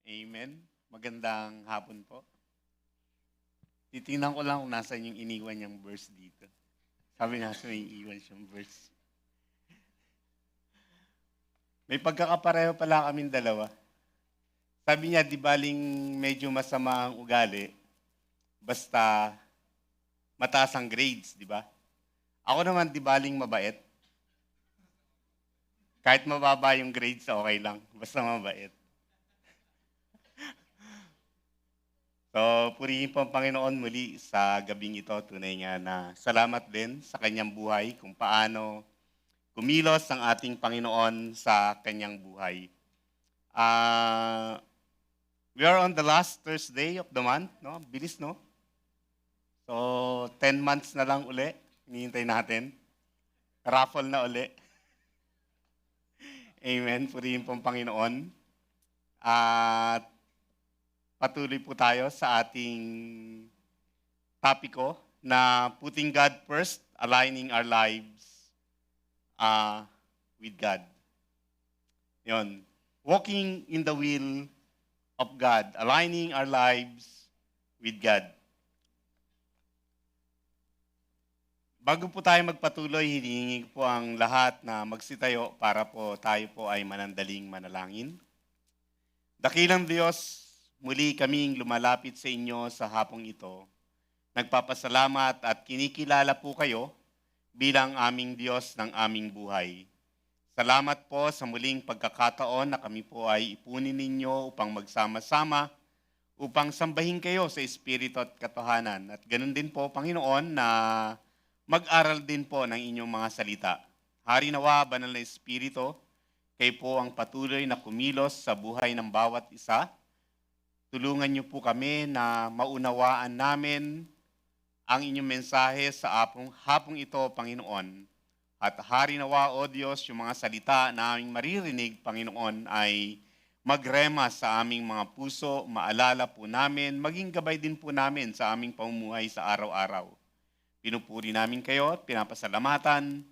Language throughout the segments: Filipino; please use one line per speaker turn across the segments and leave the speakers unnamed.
Amen. Magandang hapon po. Titingnan ko lang kung nasan yung iniwan niyang verse dito. Sabi nga sa may iwan siyang verse. May pagkakapareho pala kaming dalawa. Sabi niya, di baling medyo masama ang ugali, basta mataas ang grades, di ba? Ako naman, di baling mabait. Kahit mababa yung grades, okay lang. Basta mabait. So, purihin po ang Panginoon muli sa gabing ito. Tunay nga na salamat din sa kanyang buhay kung paano kumilos ang ating Panginoon sa kanyang buhay. We are on the last Thursday of the month. No? Bilis, no? So, 10 months na lang uli. Hinihintay natin. Raffle na uli. Amen. Purihin po ang Panginoon. At patuloy po tayo sa ating topiko na putting God first, aligning our lives with God. Yun. Walking in the will of God, aligning our lives with God. Bago po tayo magpatuloy, hinihingi po ang lahat na magsitayo para po tayo po ay manandaling manalangin. Dakilang Diyos, muli kaming lumalapit sa inyo sa hapong ito. Nagpapasalamat at kinikilala po kayo bilang aming Diyos ng aming buhay. Salamat po sa muling pagkakataon na kami po ay ipunin ninyo upang magsama-sama, upang sambahin kayo sa Espiritu at katotohanan. At ganun din po, Panginoon, na mag-aral din po ng inyong mga salita. Hari nawa, Banal na Espiritu, kayo po ang patuloy na kumilos sa buhay ng bawat isa. Tulungan niyo po kami na maunawaan namin ang inyong mensahe sa hapong ito, Panginoon. At hari nawa, O Diyos, yung mga salita na aming maririnig, Panginoon, ay magrema sa aming mga puso, maalala po namin, maging gabay din po namin sa aming pamumuhay sa araw-araw. Pinupuri namin kayo at pinapasalamatan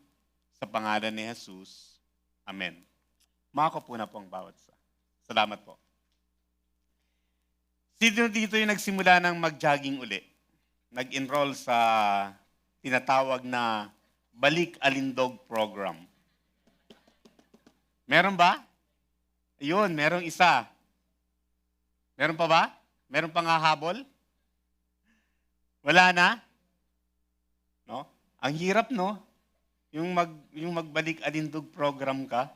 sa pangalan ni Jesus. Amen. Mako po na po ang bawat isa. Salamat po. Sino dito yung nagsimula ng mag-jogging uli? Nag-enroll sa tinatawag na Balik Alindog Program. Meron ba? Ayun, merong isa. Meron pa ba? Meron pang hahabol? Wala na? No? Ang hirap, no? Yung magbalik Alindog Program ka.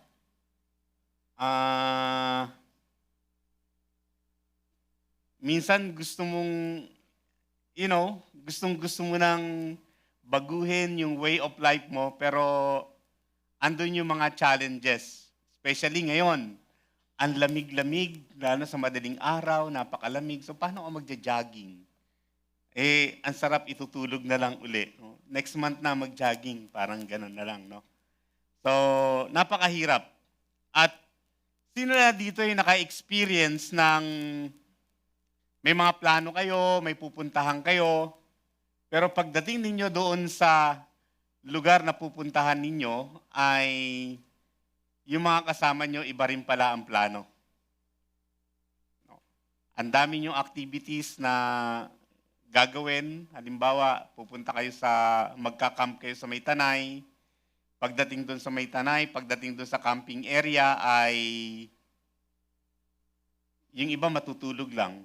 Minsan gusto mong, gusto mo nang baguhin yung way of life mo, pero andun yung mga challenges. Especially ngayon, ang lamig-lamig, lalo sa madaling araw, napakalamig. So, paano ako magja-jogging? Ang sarap itutulog na lang uli. No? Next month na mag-jogging, parang ganun na lang. No? So, napakahirap. At sino na dito yung naka-experience ng may mga plano kayo, may pupuntahan kayo, pero pagdating ninyo doon sa lugar na pupuntahan ninyo ay yung mga kasama nyo, iba rin pala ang plano. No? Ang dami nyong activities na gagawin. Halimbawa, pupunta kayo magka-camp kayo sa May Tanay. Pagdating doon sa May Tanay, pagdating doon sa camping area ay yung iba matutulog lang.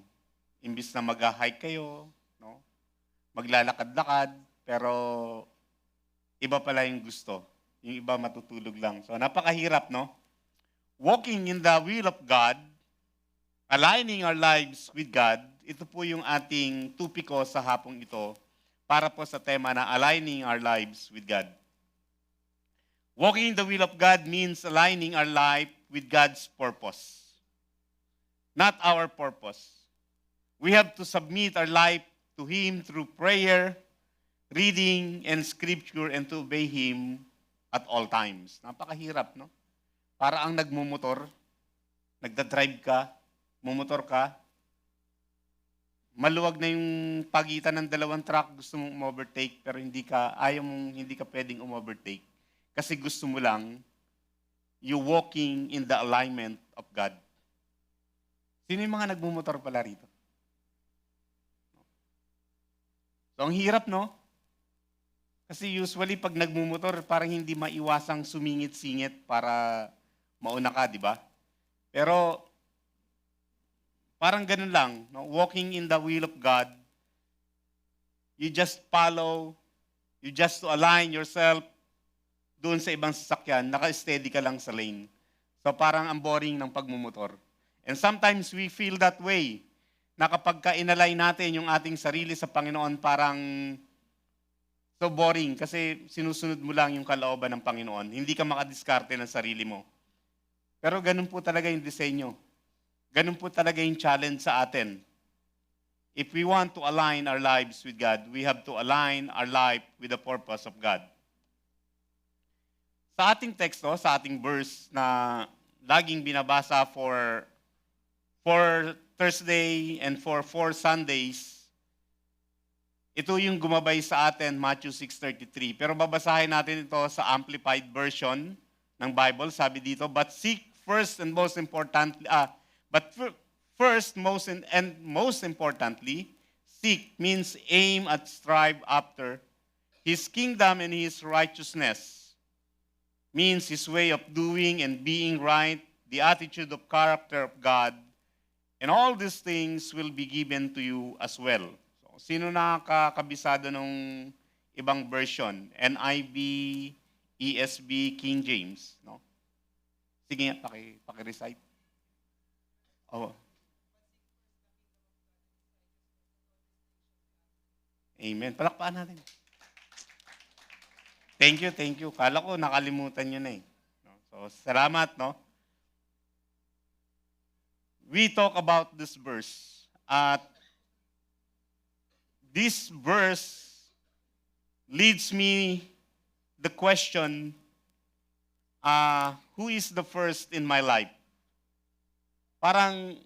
Imbis na mag-hike kayo, no? Maglalakad-lakad, pero iba pala yung gusto. Yung iba matutulog lang. So napakahirap, no? Walking in the will of God, aligning our lives with God, ito po yung ating tupiko sa hapong ito para po sa tema na aligning our lives with God. Walking in the will of God means aligning our life with God's purpose, not our purpose. We have to submit our life to Him through prayer, reading, and scripture, and to obey Him at all times. Napakahirap, no? Para ang nagmumotor, nagdadrive ka, mumotor ka, maluwag na yung pagitan ng dalawang truck, gusto mong umovertake, pero hindi ka pwedeng umovertake. Kasi gusto mo lang, you walking in the alignment of God. Sino yung mga nagmumotor pala rito? So, ang hirap, no? Kasi usually, pag nagmumotor, parang hindi maiwasang sumingit-singit para mauna ka, di ba? Pero, parang ganun lang, no? Walking in the will of God, you just follow, you just to align yourself doon sa ibang sasakyan, naka-steady ka lang sa lane. So parang ang boring ng pagmumotor. And sometimes we feel that way, na kapag ka-inalay natin yung ating sarili sa Panginoon, parang so boring kasi sinusunod mo lang yung kalooban ng Panginoon. Hindi ka makadiskarte ng sarili mo. Pero ganun po talaga yung disenyo. Ganun po talaga yung challenge sa atin. If we want to align our lives with God, we have to align our life with the purpose of God. Sa ating teksto, sa ating verse na laging binabasa for Thursday and for 4 Sundays, ito yung gumabay sa atin, Matthew 6:33. Pero babasahin natin ito sa Amplified Version ng Bible. Sabi dito, but seek first and most importantly, most importantly, seek means aim at strive after His kingdom and His righteousness. Means His way of doing and being right, the attitude of character of God, and all these things will be given to you as well. So, sino nakakabisado ng ibang version? NIV, ESV, King James, no? Sige nga, paki-recite. Oh. Amen. Palakpakan natin. Thank you. Kala ko nakalimutan nyo na eh. So, salamat, no? We talk about this verse. At this verse leads me the question, who is the first in my life? Parang,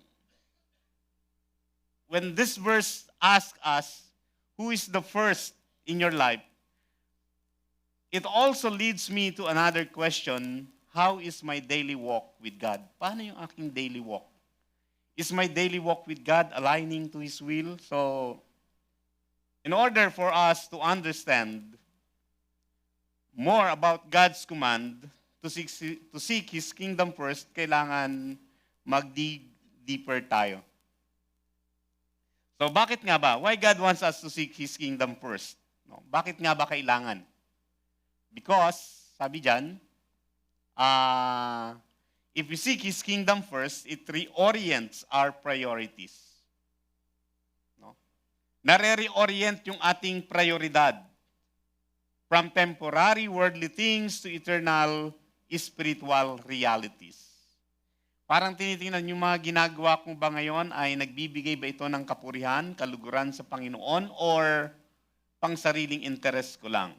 when this verse asks us, who is the first in your life? It also leads me to another question, how is my daily walk with God? Paano yung aking daily walk? Is my daily walk with God aligning to His will? So, in order for us to understand more about God's command to seek His kingdom first, kailangan mag-dig deeper tayo. So, bakit nga ba? Why God wants us to seek His kingdom first? No? Bakit nga ba kailangan? Because, sabi dyan, if we seek His kingdom first, it reorients our priorities. No? Nare-reorient yung ating prioridad from temporary worldly things to eternal spiritual realities. Parang tinitingnan yung mga ginagawa kong ba ngayon ay nagbibigay ba ito ng kapurihan, kaluguran sa Panginoon, or pang sariling interest ko lang?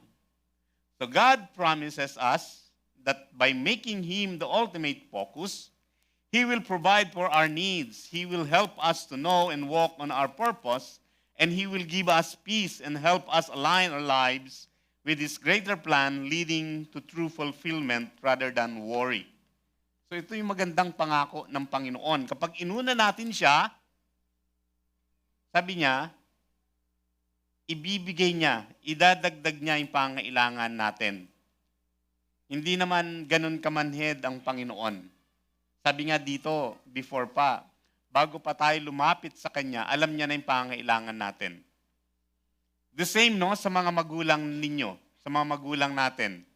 So God promises us that by making Him the ultimate focus, He will provide for our needs. He will help us to know and walk on our purpose, and He will give us peace and help us align our lives with His greater plan, leading to true fulfillment rather than worry. So ito yung magandang pangako ng Panginoon. Kapag inuna natin siya, sabi niya, ibibigay niya, idadagdag niya yung pangailangan natin. Hindi naman ganun kamanhed ang Panginoon. Sabi nga dito, before pa, bago pa tayo lumapit sa Kanya, alam niya na yung pangailangan natin. The same, no, sa mga magulang ninyo, sa mga magulang natin.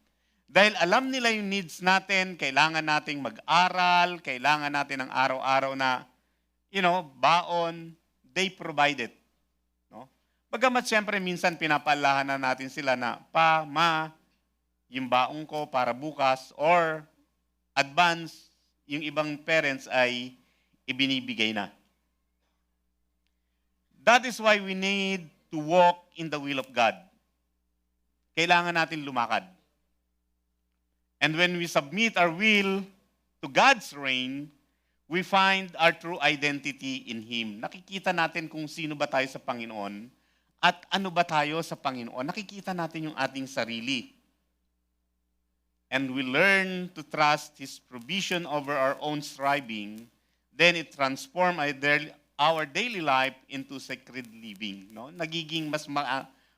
Dahil alam nila yung needs natin, kailangan nating mag-aral, kailangan natin ng araw-araw na, baon, they provide it. Bagamat siyempre minsan pinapaalahanan natin sila na, yung baong ko para bukas, or advance, yung ibang parents ay ibinibigay na. That is why we need to walk in the will of God. Kailangan natin lumakad. And when we submit our will to God's reign, we find our true identity in Him. Nakikita natin kung sino ba tayo sa Panginoon, at ano ba tayo sa Panginoon? Nakikita natin yung ating sarili. And we learn to trust His provision over our own striving then it transforms our daily life into sacred living. No? Nagiging mas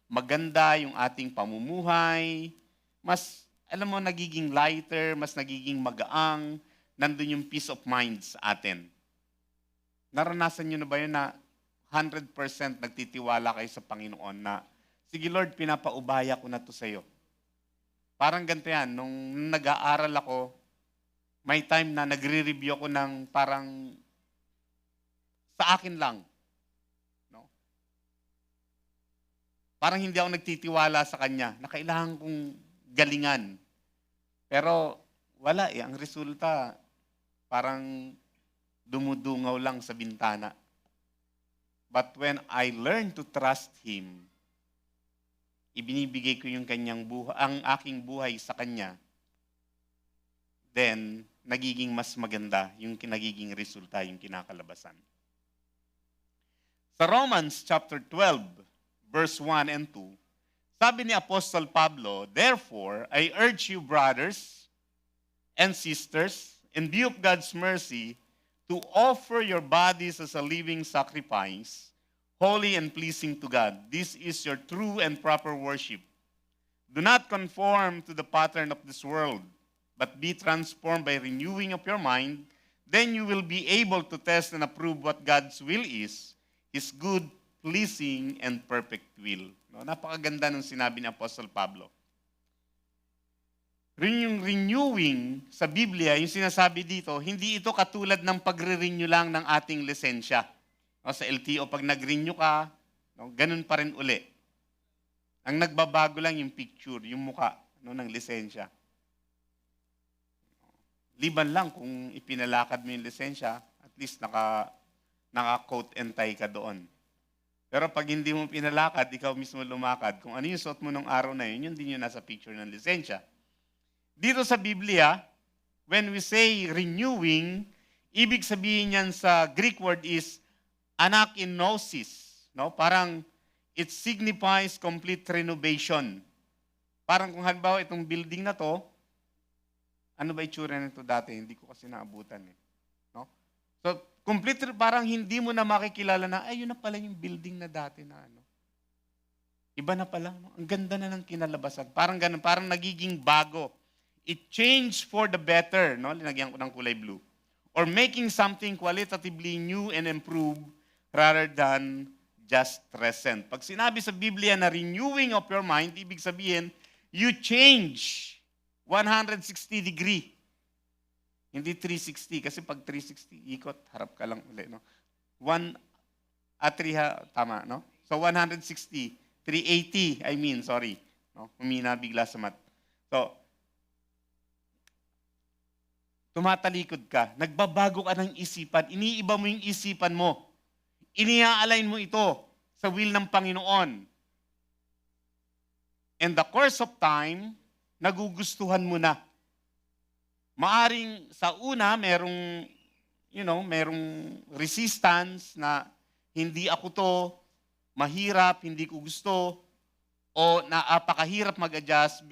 maganda yung ating pamumuhay, mas, alam mo, nagiging lighter, mas nagiging magaang, nandun yung peace of mind sa atin. Naranasan nyo na ba yun na 100% nagtitiwala kayo sa Panginoon na, sige Lord, pinapaubaya ko na to sa iyo. Parang ganito yan, nung nag-aaral ako, may time na nagre-review ako ng parang sa akin lang. No? Parang hindi ako nagtitiwala sa Kanya na kailangan kong galingan. Pero wala eh. Ang resulta, parang dumudungaw lang sa bintana. But when I learn to trust Him, ibinibigay ko yung kanyang buhay, ang aking buhay sa Kanya, then nagiging mas maganda yung nagiging resulta, yung kinakalabasan. Sa Romans chapter 12, verse 1 and 2, sabi ni Apostle Pablo, "Therefore, I urge you, brothers and sisters, in view of God's mercy, to offer your bodies as a living sacrifice, holy and pleasing to God. This is your true and proper worship. Do not conform to the pattern of this world, but be transformed by renewing of your mind. Then you will be able to test and approve what God's will is, His good, pleasing, and perfect will." No, napakaganda ng sinabi ni Apostle Pablo. Yung renewing sa Biblia, yung sinasabi dito, hindi ito katulad ng pagre-renew lang ng ating lisensya. No, sa LTO, pag nag-renew ka, no, ganun pa rin uli. Ang nagbabago lang yung picture, yung muka, no, ng lisensya. Liban lang kung ipinalakad mo yung lisensya, at least naka-coat and tie ka doon. Pero pag hindi mo pinalakad, ikaw mismo lumakad, kung ano yung suot mo nung araw na yun, yun din yung nasa picture ng lisensya. Dito sa Biblia, when we say renewing, ibig sabihin yan sa Greek word is anakinosis. No? Parang it signifies complete renovation. Parang kung halimbawa itong building na to, ano ba itsura nito dati? Hindi ko kasi naabutan eh. No? So, complete, parang hindi mo na makikilala na, ay, yun na pala yung building na dati na ano. Iba na pala. No? Ang ganda na ng kinalabasan. Parang ganun, parang nagiging bago. It changed for the better. No? Linagyan ko ng kulay blue. Or making something qualitatively new and improved rather than just present. Pag sinabi sa Biblia na renewing of your mind, ibig sabihin, you change 160 degree. Hindi 360, kasi pag 360, ikot, harap ka lang ulit. No? 3, tama, no? So 160, 380, sorry. No? Humina bigla sa mat. So, tumatalikod ka, nagbabago ka ng isipan, iniiba mo yung isipan mo. Inia-align mo ito sa will ng Panginoon. In the course of time, nagugustuhan mo na. Maaring sa una, merong resistance na hindi ako to, mahirap, hindi ko gusto, o napakahirap mag-adjust,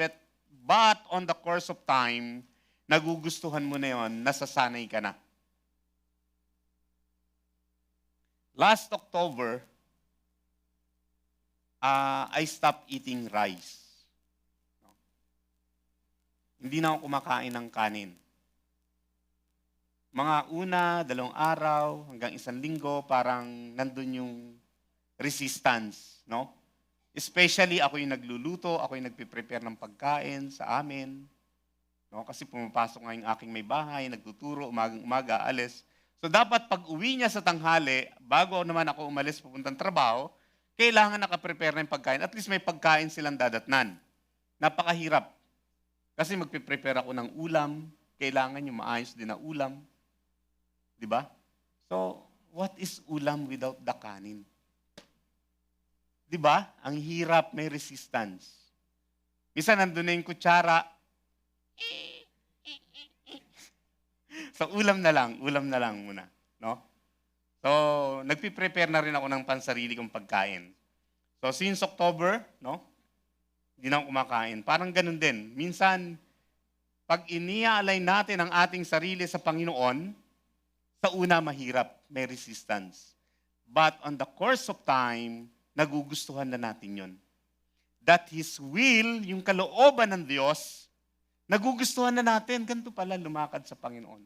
but on the course of time, nagugustuhan mo na yon, nasasanay ka na. Last October, I stopped eating rice. Hindi na ako kumakain ng kanin. Mga 1, 2 araw, hanggang 1 linggo, parang nandun yung resistance. No? Especially ako yung nagluluto, ako yung nagpiprepare ng pagkain sa amin. No? Kasi pumapasok nga yung aking may bahay, nagtuturo, umaga, alis. So dapat pag uwi niya sa tanghali, bago naman ako umalis pupuntang trabaho, kailangan nakaprepare na yung pagkain. At least may pagkain silang dadatnan. Napakahirap. Kasi magpiprepare ako ng ulam, kailangan yung maayos din na ulam. Diba? So, what is ulam without the kanin? Diba? Ang hirap, may resistance. Minsan nandun na yung kutsara, so, ulam na lang muna. No? So, nagpiprepare na rin ako ng pansarili kong pagkain. So, since October, no? Hindi na ako kumakain. Parang ganun din. Minsan, pag inia-align natin ang ating sarili sa Panginoon, Sa una, mahirap, may resistance. But on the course of time, nagugustuhan na natin yon. That His will, yung kalooban ng Diyos, nagugustuhan na natin. Ganito pala lumakad sa Panginoon.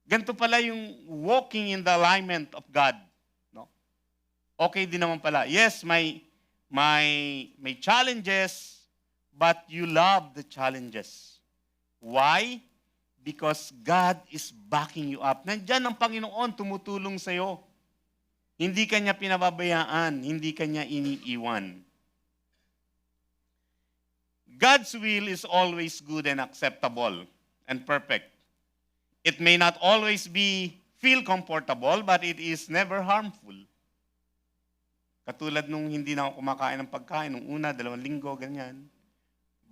Ganito pala yung walking in the alignment of God. No? Okay din naman pala. Yes, may challenges, but you love the challenges. Why? Because God is backing you up. Nandyan ang Panginoon tumutulong sa'yo. Hindi ka niya pinababayaan, hindi ka niya iniiwan. God's will is always good and acceptable and perfect. It may not always feel comfortable, but it is never harmful. Katulad nung hindi na ako kumakain ng pagkain, nung una, 2 linggo, ganyan.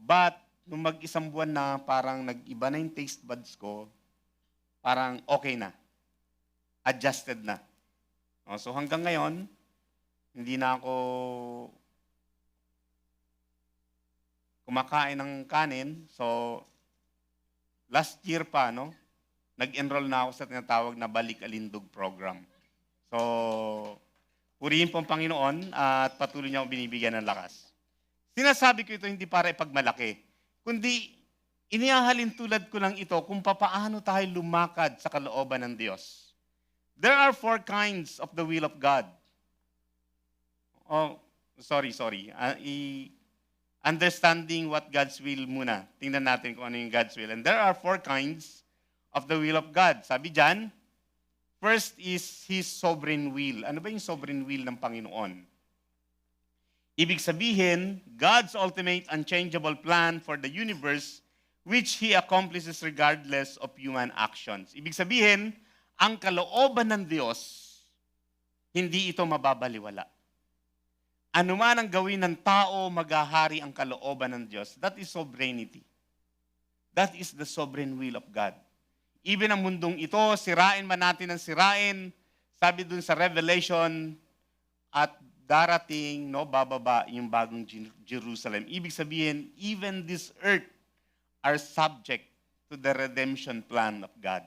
But, nung mag-isang buwan na, parang nag-iba na yung taste buds ko, parang okay na. Adjusted na. So hanggang ngayon, hindi na ako kumakain ng kanin. So, last year pa, nag-enroll na ako sa tinatawag na Balik Alindog program. So, purihin po ang Panginoon at patuloy niya akong binibigyan ng lakas. Sinasabi ko ito hindi para ipagmalaki, kundi inihahalin tulad ko lang ito kung papaano tayo lumakad sa kalooban ng Diyos. There are 4 kinds of the will of God. Sorry. Understanding what God's will muna. Tingnan natin kung ano yung God's will. And there are 4 kinds of the will of God. Sabi dyan, first is His sovereign will. Ano ba yung sovereign will ng Panginoon? Ibig sabihin, God's ultimate unchangeable plan for the universe which He accomplishes regardless of human actions. Ibig sabihin, ang kalooban ng Diyos, hindi ito mababaliwala. Ano man ang gawin ng tao, maghahari ang kalooban ng Diyos. That is sovereignty. That is the sovereign will of God. Even ang mundong ito, sirain man natin ang sirain, sabi dun sa Revelation, at darating, bababa yung bagong Jerusalem. Ibig sabihin, even this earth are subject to the redemption plan of God.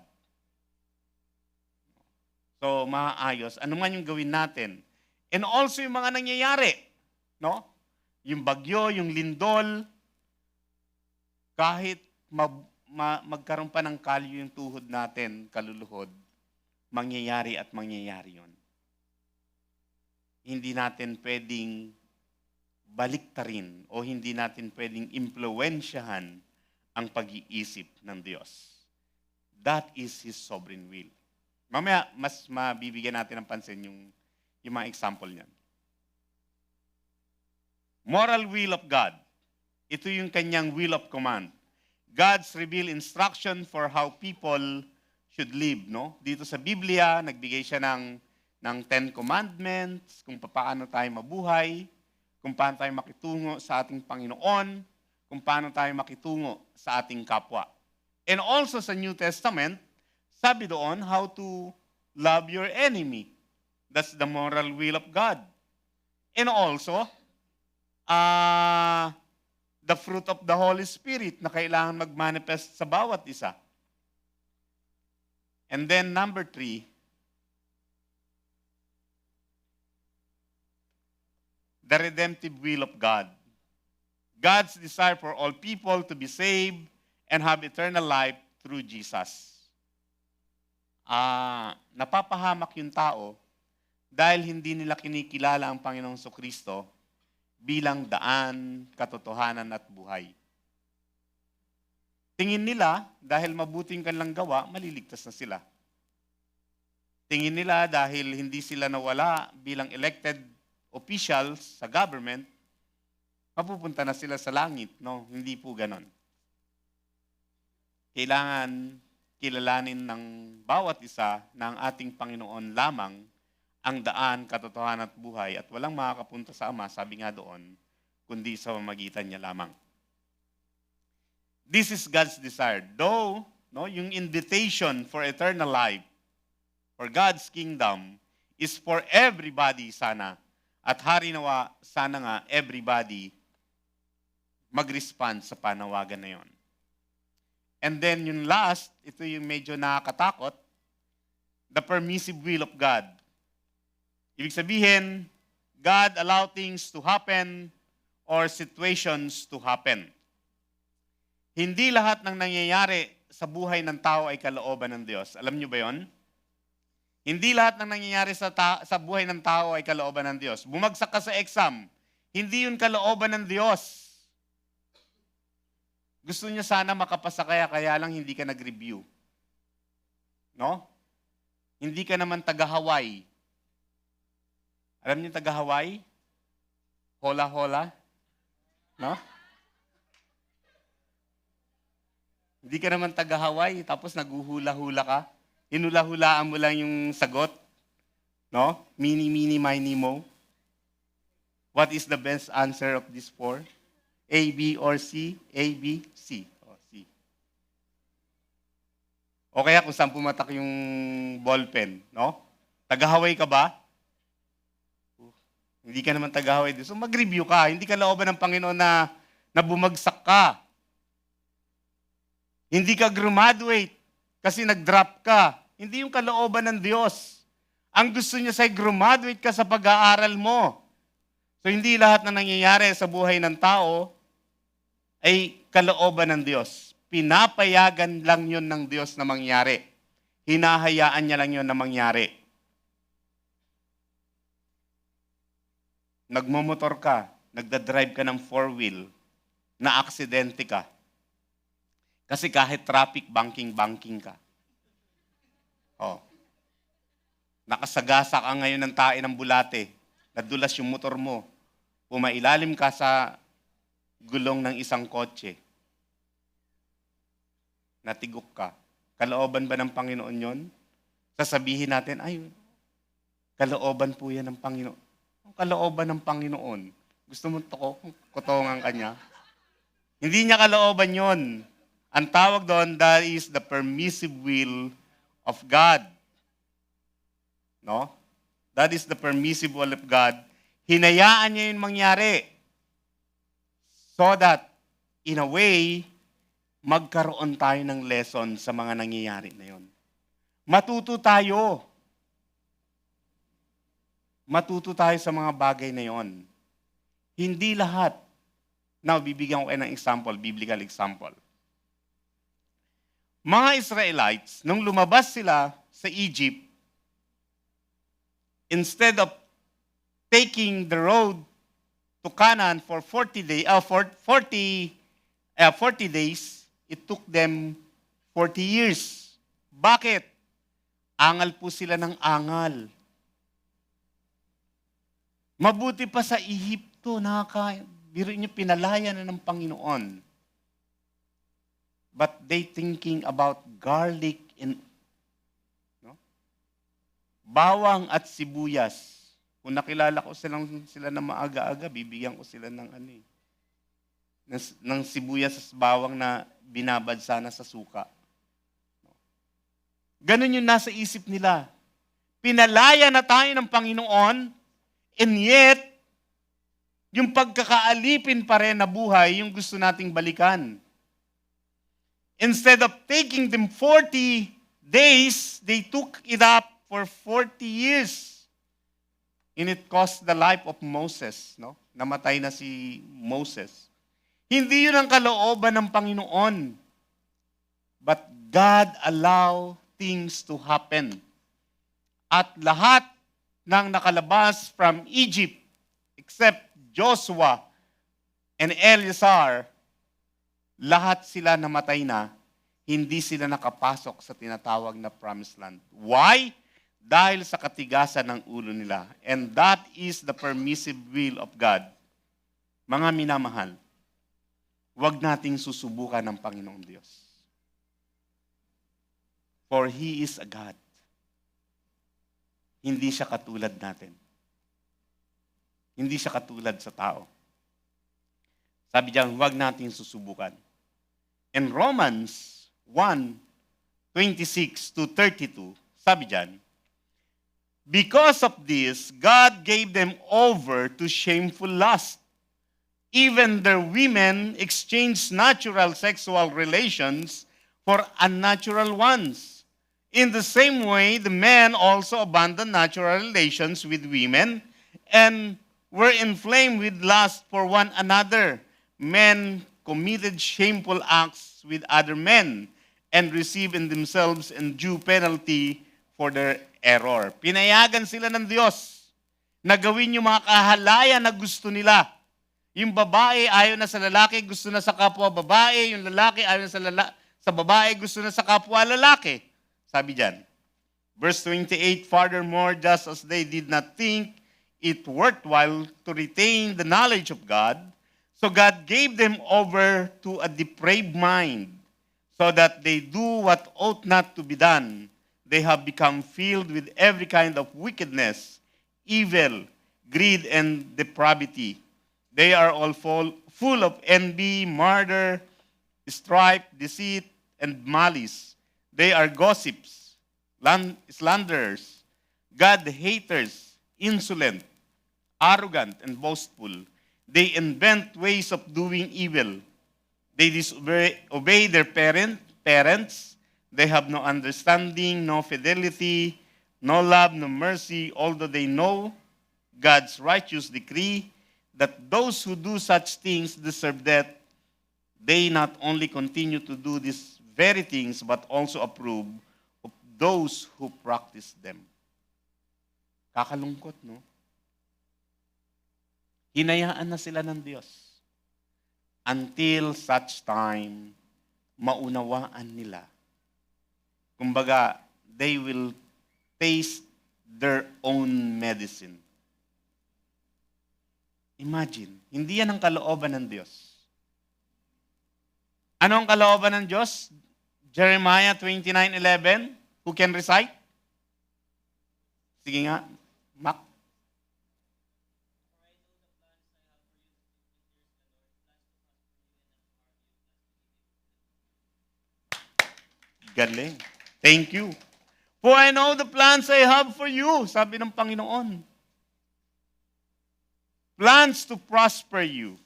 So, maayos. Ano man yung gawin natin. And also yung mga nangyayari. Yung bagyo, yung lindol, kahit magkaroon pa ng kalyo yung tuhod natin, kaluluhod, mangyayari at mangyayari yon. Hindi natin pwedeng baliktarin o hindi natin pwedeng impluwensyahan ang pag-iisip ng Diyos. That is His sovereign will. Mamaya, mas mabibigyan natin ng pansin yung mga example niyan. Moral will of God. Ito yung kanyang will of command. God's revealed instruction for how people should live. Dito sa Biblia, nagbigay siya ng 10 commandments, kung paano tayo mabuhay, kung paano tayo makitungo sa ating Panginoon, kung paano tayo makitungo sa ating kapwa. And also sa New Testament, sabi doon, how to love your enemy. That's the moral will of God. And also, the fruit of the Holy Spirit na kailangan mag-manifest sa bawat isa. And then number 3, the redemptive will of God. God's desire for all people to be saved and have eternal life through Jesus. Napapahamak yung tao dahil hindi nila kinikilala ang Panginoong Kristo bilang daan, katotohanan at buhay. Tingin nila, dahil mabuting kanilang gawa, maliligtas na sila. Tingin nila, dahil hindi sila nawala bilang elected officials sa government, mapupunta na sila sa langit. No, hindi po ganon. Kailangan kilalanin ng bawat isa ng ating Panginoon lamang ang daan, katotohanan at buhay at walang makakapunta sa Ama, sabi nga doon, kundi sa pamamagitan niya lamang. This is God's desire. Though, yung invitation for eternal life, for God's kingdom, is for everybody sana. At hari nawa, sana nga everybody mag-respond sa panawagan na yon. And then yung last, ito yung medyo nakakatakot, the permissive will of God. Ibig sabihin, God allow things to happen or situations to happen. Hindi lahat ng nangyayari sa buhay ng tao ay kalooban ng Diyos. Alam niyo ba yon? Hindi lahat ng nangyayari sa buhay ng tao ay kalooban ng Diyos. Bumagsak ka sa exam, hindi yun kalooban ng Diyos. Gusto niya sana makapasa kaya lang hindi ka nag-review. No? Hindi ka naman taga-Hawaii. Alam niyo taga-Hawaii? Hola-hola? No? Hindi ka naman taga-Hawaii, tapos naguhula-hula ka. Hinula-hulaan mo lang yung sagot. No? Mini, mini, miny, mo. What is the best answer of these four? A, B, or C? A, B, C. O, C. O kaya kung saan pumatak yung ballpen, no? Taga-Hawaii ka ba? Hindi ka naman taga-Hawaii. So mag-review ka. Hindi ka laoban ng Panginoon na bumagsak ka. Hindi ka graduate kasi nag-drop ka. Hindi yung kalooban ng Diyos. Ang gusto niya sa'yo, graduate ka sa pag-aaral mo. So hindi lahat na nangyayari sa buhay ng tao ay kalooban ng Diyos. Pinapayagan lang yun ng Diyos na mangyari. Hinahayaan niya lang yun na mangyari. Nagmomotor ka, nagdadrive ka ng four-wheel, na-aksidente ka. Kasi kahit traffic, banking ka. Oh. Nakasagasa ka ngayon ng tae ng bulate. Nadulas yung motor mo. Pumailalim ka sa gulong ng isang kotse. Natigok ka. Kalooban ba ng Panginoon yon? Sasabihin natin, ay, kalooban po yan ng Panginoon. Ang kalooban ng Panginoon. Gusto mo kutongan ka niya? Hindi niya kalooban yon. Ang tawag doon, that is the permissive will of God. No? That is the permissive will of God. Hinayaan niya yung mangyari. So that, in a way, magkaroon tayo ng lesson sa mga nangyayari na yon. Matuto tayo. Matuto tayo sa mga bagay na yon. Hindi lahat. Now, bibigyan ko kayo ng example, biblical example. Mga Israelites, nung lumabas sila sa Egypt, instead of taking the road to Canaan for 40 days, it took them 40 years. Bakit? Angal po sila ng angal. Mabuti pa sa Ehipto, biro niyo, pinalaya na ng Panginoon. But they thinking about garlic and bawang at sibuyas. Kung nakilala ko sila na maaga-aga, bibigyan ko sila ng ng sibuyas at bawang na binabad sana sa suka. Ganun yung nasa isip nila. Pinalaya na tayo ng Panginoon, and yet, yung pagkakaalipin pa rin na buhay, yung gusto nating balikan. Instead of taking them 40 days, they took it up for 40 years. And it cost the life of Moses. No? Namatay na si Moses. Hindi yun ang kalooban ng Panginoon. But God allowed things to happen. At lahat ng nakalabas from Egypt, except Joshua and Eleazar, lahat sila namatay na, hindi sila nakapasok sa tinatawag na Promised Land. Why? Dahil sa katigasan ng ulo nila. And that is the permissive will of God. Mga minamahal, huwag nating susubukan ng Panginoong Diyos. For He is a God. Hindi siya katulad natin. Hindi siya katulad sa tao. Sabi diyan, huwag nating susubukan. In Romans 1:26-32, sabi diyan, because of this, God gave them over to shameful lust. Even their women exchanged natural sexual relations for unnatural ones. In the same way, the men also abandoned natural relations with women and were inflamed with lust for one another. Men committed shameful acts with other men and received in themselves a due penalty for their error. Pinayagan sila ng Diyos na gawin yung mga kahalayan na gusto nila. Yung babae ayaw na sa lalaki, gusto na sa kapwa babae. Yung lalaki ayaw na sa babae, gusto na sa kapwa lalaki. Sabi diyan. Verse 28, furthermore, just as they did not think it worthwhile to retain the knowledge of God, so God gave them over to a depraved mind, so that they do what ought not to be done. They have become filled with every kind of wickedness, evil, greed, and depravity. They are all full of envy, murder, strife, deceit, and malice. They are gossips, slanderers, God-haters, insolent, arrogant, and boastful. They invent ways of doing evil. They disobey their parents. They have no understanding, no fidelity, no love, no mercy, although they know God's righteous decree that those who do such things deserve death. They not only continue to do these very things, but also approve of those who practice them. Kakalungkot, no? Hinayaan na sila ng Diyos until such time maunawaan nila. Kumbaga, they will taste their own medicine. Imagine, hindi yan ang kalooban ng Diyos. Ano ang kalooban ng Diyos? Jeremiah 29:11. Who can recite? Sige nga, Mac. Galing. Thank you. For I know the plans I have for you, sabi ng Panginoon. Plans to prosper you,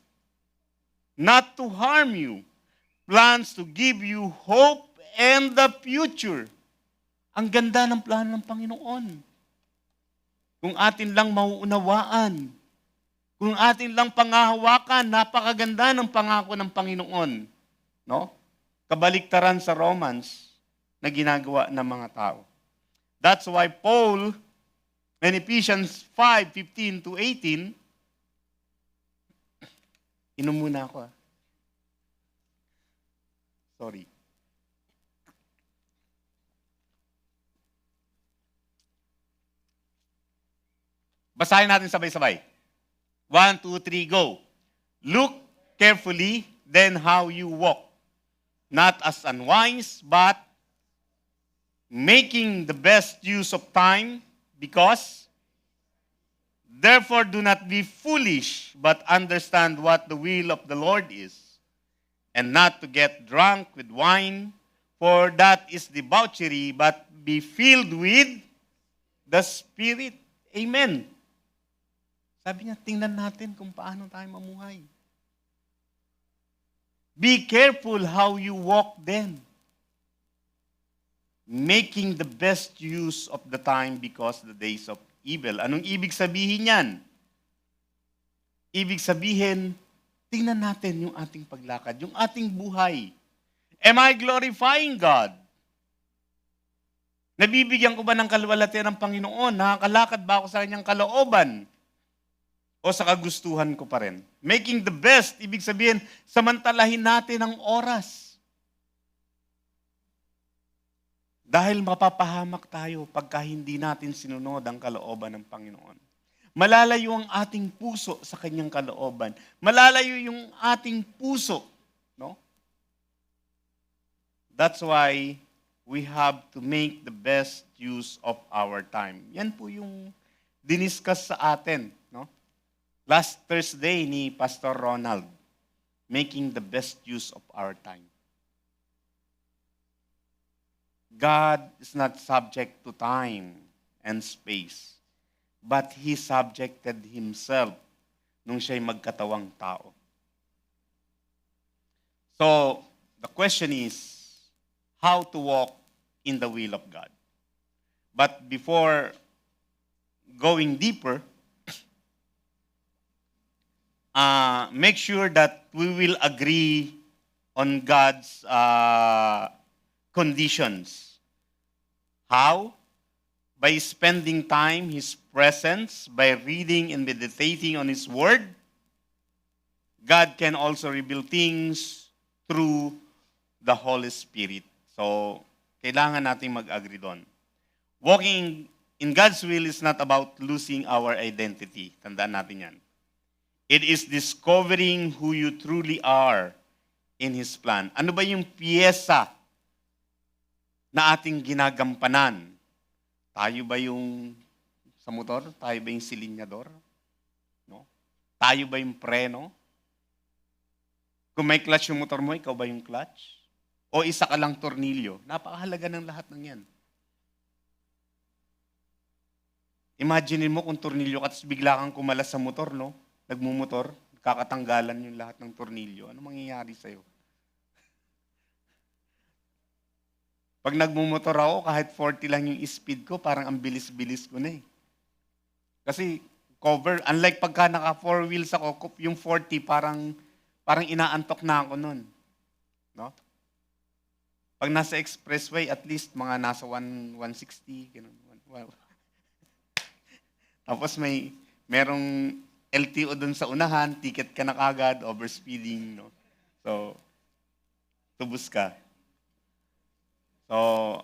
not to harm you. Plans to give you hope and the future. Ang ganda ng plano ng Panginoon. Kung atin lang mauunawaan, kung atin lang pangahawakan, napakaganda ng pangako ng Panginoon. No? Kabaliktaran sa Romans na ginagawa ng mga tao. That's why Paul in Ephesians 5:15-18, inom muna ako. Sorry. Basahin natin sabay-sabay. 1, 2, 3, go. Look carefully then how you walk, not as unwise, but making the best use of time, because therefore do not be foolish, but understand what the will of the Lord is, and not to get drunk with wine, for that is debauchery, but be filled with the Spirit. Amen. Sabi niya, tingnan natin kung paano tayo mamuhay. Be careful how you walk then, making the best use of the time because the days of evil. Anong ibig sabihin yan? Ibig sabihin, tingnan natin yung ating paglakad, yung ating buhay. Am I glorifying God? Nabibigyan ko ba ng kalwalatian ng Panginoon? Nakakalakad ba ako sa kanyang kalooban? O sa kagustuhan ko pa rin? Making the best, ibig sabihin, samantalahin natin ang oras. Dahil mapapahamak tayo pagka hindi natin sinunod ang kalooban ng Panginoon. Malalayo ang ating puso sa kanyang kalooban. Malalayo yung ating puso. No? That's why we have to make the best use of our time. Yan po yung diniscuss sa atin. No? Last Thursday ni Pastor Ronald, making the best use of our time. God is not subject to time and space, but He subjected Himself nung siya'y magkatawang tao. So, the question is, how to walk in the will of God. But before going deeper, make sure that we will agree on God's conditions. How? By spending time in His presence, by reading and meditating on His Word. God can also reveal things through the Holy Spirit. So, kailangan natin mag-agree doon. Walking in God's will is not about losing our identity. Tandaan natin yan. It is discovering who you truly are in His plan. Ano ba yung piyesa na ating ginagampanan? Tayo ba yung sa motor? Tayo ba yung silinyador? No? Tayo ba yung preno? Kung may clutch yung motor mo, ikaw ba yung clutch? O isa ka lang tornilyo? Napakahalaga ng lahat ng yan. Imagine mo kung tornilyo ka, tapos bigla kang kumalas sa motor, no? Nagmumotor, kakatanggalan yung lahat ng tornilyo. Ano mangyayari sa'yo? Pag nagmumotor ako, kahit 40 lang yung speed ko, parang ang bilis-bilis ko na eh. Kasi cover, unlike pagka naka 4 wheels ako, yung 40 parang inaantok na ako nun. No? Pag nasa expressway, at least mga nasa 160, ganun. Wow. Tapos merong LTO dun sa unahan, ticket ka na kagad, overspeeding. No? So, tubos ka. So,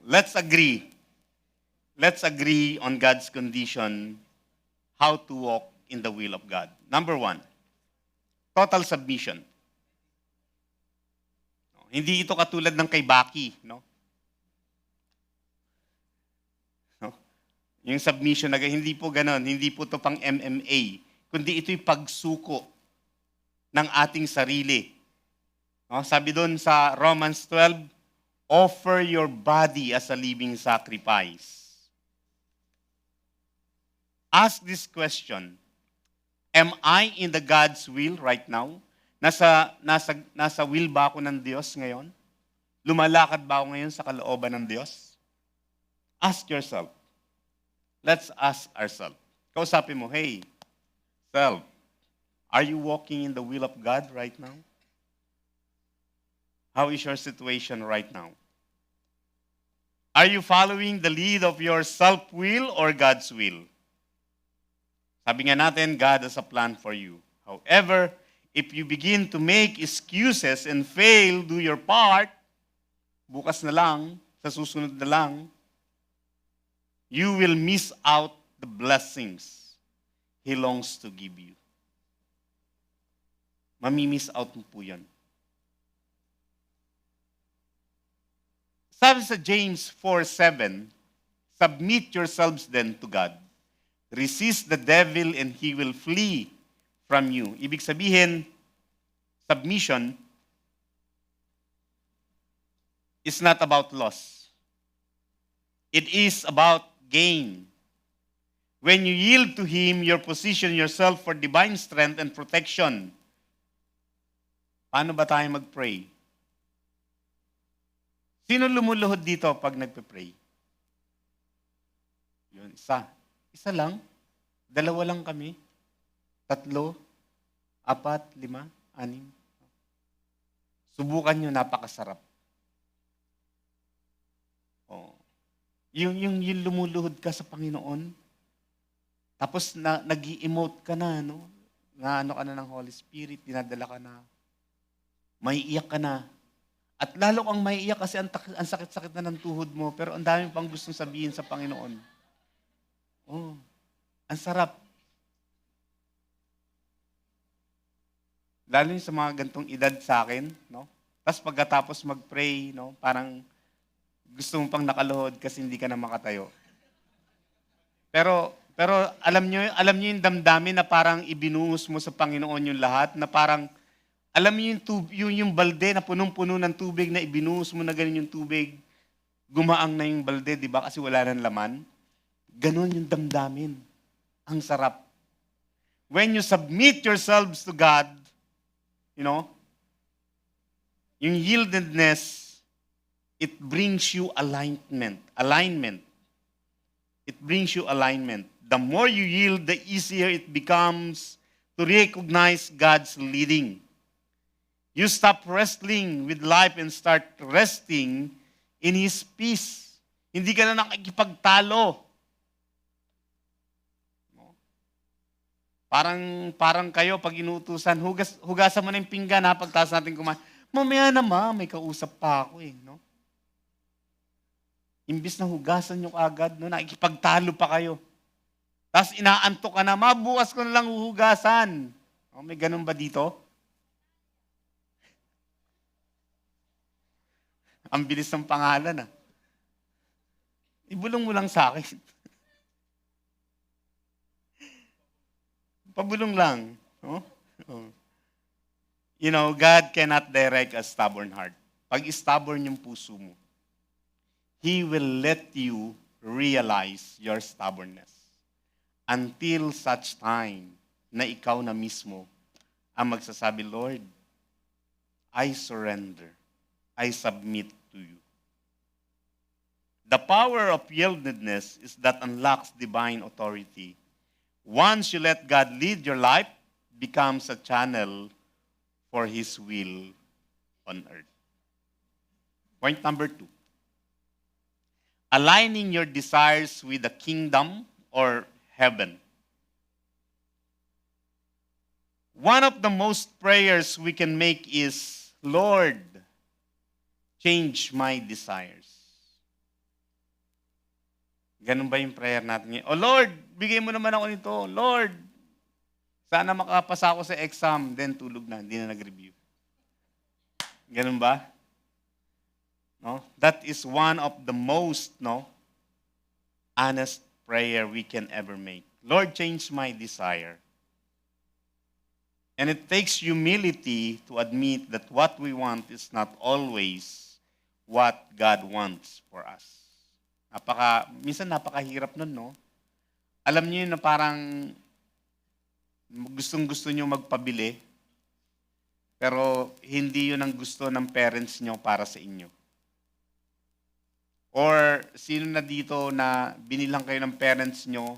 let's agree. Let's agree on God's condition, how to walk in the will of God. Number 1, total submission. Hindi ito katulad ng kay Baki, no? Yung submission na hindi po ganon, hindi po ito pang MMA, kundi ito'y pagsuko ng ating sarili. No? Sabi doon sa Romans 12, offer your body as a living sacrifice. Ask this question, am I in the God's will right now? Nasa will ba ako ng Diyos ngayon? Lumalakad ba ako ngayon sa kalooban ng Diyos? Ask yourself. Let's ask ourselves. Kausapin mo, hey, self, are you walking in the will of God right now? How is your situation right now? Are you following the lead of your self-will or God's will? Sabi nga natin, God has a plan for you. However, if you begin to make excuses and fail, do your part, bukas na lang, sa susunod na lang, you will miss out the blessings He longs to give you. Mamimiss out mo po yan. Sabi sa James 4:7, submit yourselves then to God. Resist the devil and he will flee from you. Ibig sabihin, submission is not about loss. It is about gain. When you yield to Him, you position yourself for divine strength and protection. Paano ba tayo mag-pray? Sino lumuluhod dito pag nagpe-pray? Yun, isa. Isa lang. 2 lang kami. 3, 4, 5, 6. Subukan nyo, napakasarap. Oh. Yung lumuluhod ka sa Panginoon, tapos nag-i-emote ka na, no? Na ano ka na ng Holy Spirit, dinadala ka na. Maiiyak ka na. At lalo kang maiiyak kasi ang sakit-sakit na ng tuhod mo, pero ang dami pang gustong sabihin sa Panginoon. Oh, ang sarap. Lalo yung sa mga gantong edad sa akin, no? Tapos pagkatapos mag-pray, no? Parang gusto mo pang nakaluhod kasi hindi ka na makatayo. Pero alam niyo yung damdamin na parang ibinuhos mo sa Panginoon yung lahat, na parang alam niyo yung balde na punong-puno ng tubig na ibinuhos mo na ganun yung tubig, gumaang na yung balde, di ba? Kasi wala nang laman. Ganon yung damdamin. Ang sarap. When you submit yourselves to God, you know, yung yieldedness, It brings you alignment. Alignment. It brings you alignment. The more you yield, the easier it becomes to recognize God's leading. You stop wrestling with life and start resting in His peace. Hindi ka na nakikipagtalo. Parang kayo pag inutusan, hugasan mo na yung pinggan ha, pagtaas natin kumain. Mamaya naman, may kausap pa ako eh. No? Imbis na hugasan nyo agad, no, nakikipagtalo pa kayo. Tapos inaantok ka na, bukas ko na lang huhugasan. Oh, may ganun ba dito? Ang bilis ng pangalan ah. Ibulong mo lang sa akin. Pabulong lang. Oh? Oh. You know, God cannot direct a stubborn heart. Pag stubborn yung puso mo, He will let you realize your stubbornness until such time na ikaw na mismo ang magsasabi, Lord, I surrender. I submit to you. The power of yieldedness is that unlocks divine authority. Once you let God lead your life, becomes a channel for His will on earth. Point number 2. Aligning your desires with the kingdom or heaven. One of the most prayers we can make is, Lord, change my desires. Ganun ba yung prayer natin ngayon? Oh Lord, bigay mo naman ako nito. Lord, sana makapasa ako sa exam. Then tulog na, hindi na nag-review. Ganun ba? No? That is one of the most honest prayer we can ever make. Lord, change my desire. And it takes humility to admit that what we want is not always what God wants for us. Minsan napakahirap nun, no? Alam niyo yun na parang gustong-gusto niyo magpabili, pero hindi yun ang gusto ng parents niyo para sa inyo. Or sino na dito na binilang kayo ng parents niyo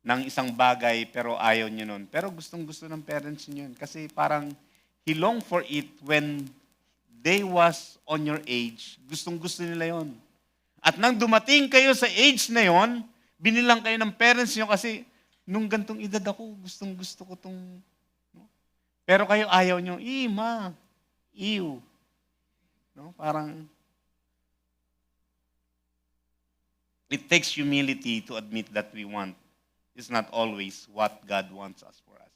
ng isang bagay pero ayaw niyo nun. Pero gustong-gusto ng parents niyo yun. Kasi parang he longed for it when they was on your age. Gustong-gusto nila yon. At nang dumating kayo sa age na yon, binilang kayo ng parents niyo kasi nung gantong edad ako, gustong-gusto ko tong... No? Pero kayo ayaw niyo, ma, ew. No? Parang... It takes humility to admit that we want is not always what God wants us for us.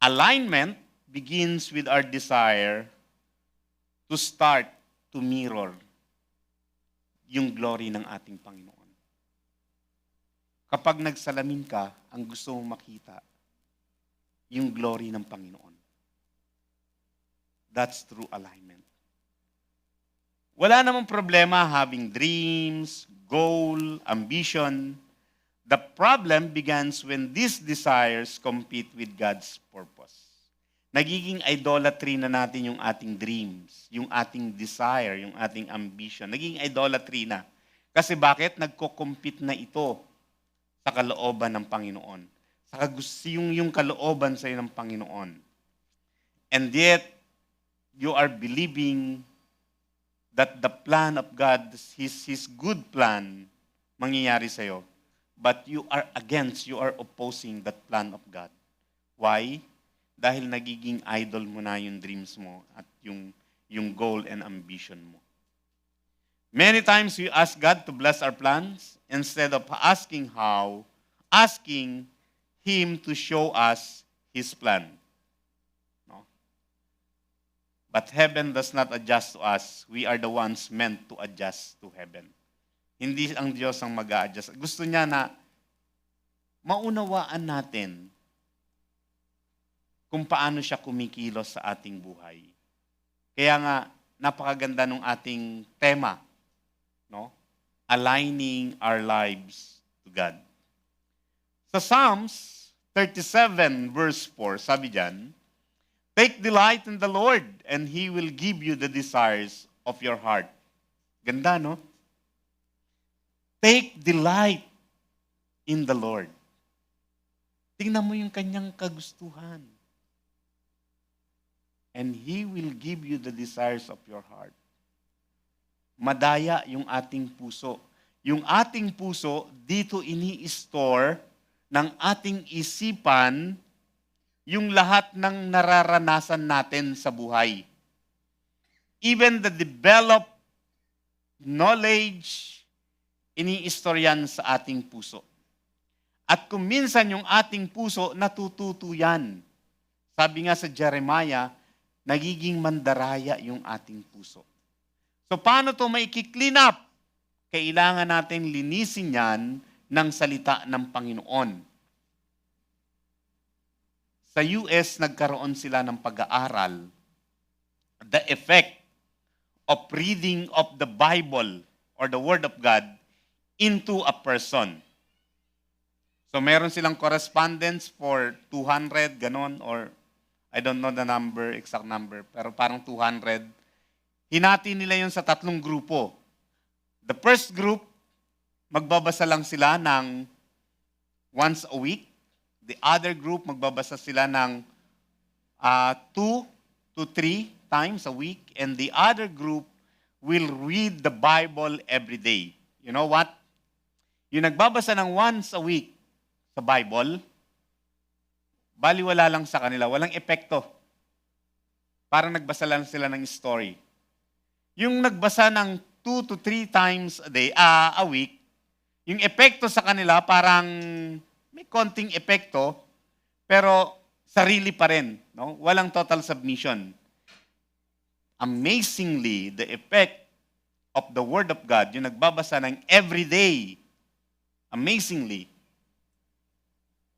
Alignment begins with our desire to start to mirror yung glory ng ating Panginoon. Kapag nagsalamin ka, ang gusto mong makita, yung glory ng Panginoon. That's true alignment. Wala namang problema having dreams, goal, ambition. The problem begins when these desires compete with God's purpose. Nagiging idolatry na natin yung ating dreams, yung ating desire, yung ating ambition. Nagiging idolatry na. Kasi bakit? Nagko-compete na ito sa kalooban ng Panginoon. Yung kalooban sa iyo ng Panginoon. And yet, you are believing that the plan of God, His good plan, mangyayari sa'yo. But you are opposing that plan of God. Why? Dahil nagiging idol mo na yung dreams mo at yung goal and ambition mo. Many times we ask God to bless our plans instead of asking Him to show us His plan. But heaven does not adjust to us. We are the ones meant to adjust to heaven. Hindi ang Diyos ang mag-a-adjust. Gusto niya na maunawaan natin kung paano siya kumikilos sa ating buhay. Kaya nga, napakaganda ng ating tema, no? Aligning our lives to God. Sa Psalms 37 verse 4, sabi diyan, take delight in the Lord, and He will give you the desires of your heart. Ganda, no? Take delight in the Lord. Tingnan mo yung kanyang kagustuhan. And He will give you the desires of your heart. Madaya yung ating puso. Yung ating puso, dito ini-store ng ating isipan yung lahat ng nararanasan natin sa buhay. Even the developed knowledge, ini-istoryan sa ating puso. At kung minsan yung ating puso, natututo yan. Sabi nga sa Jeremiah, nagiging mandaraya yung ating puso. So paano ito maiki-clean up? Kailangan natin linisin yan ng salita ng Panginoon. Sa US, nagkaroon sila ng pag-aaral, the effect of reading of the Bible or the Word of God into a person. So meron silang correspondence for 200, ganon, or I don't know the number, exact number, pero parang 200. Hinati nila yun sa 3 grupo. The first group, magbabasa lang sila ng once a week. The other group, magbabasa sila ng 2 to 3 times a week. And the other group will read the Bible every day. You know what? Yung nagbabasa ng once a week sa Bible, baliwala lang sa kanila. Walang epekto. Parang nagbasa lang sila ng story. Yung nagbasa ng 2 to 3 times a week, yung epekto sa kanila parang may konting epekto, pero sarili pa rin. No? Walang total submission. Amazingly, the effect of the Word of God, yung nagbabasa ng everyday, amazingly,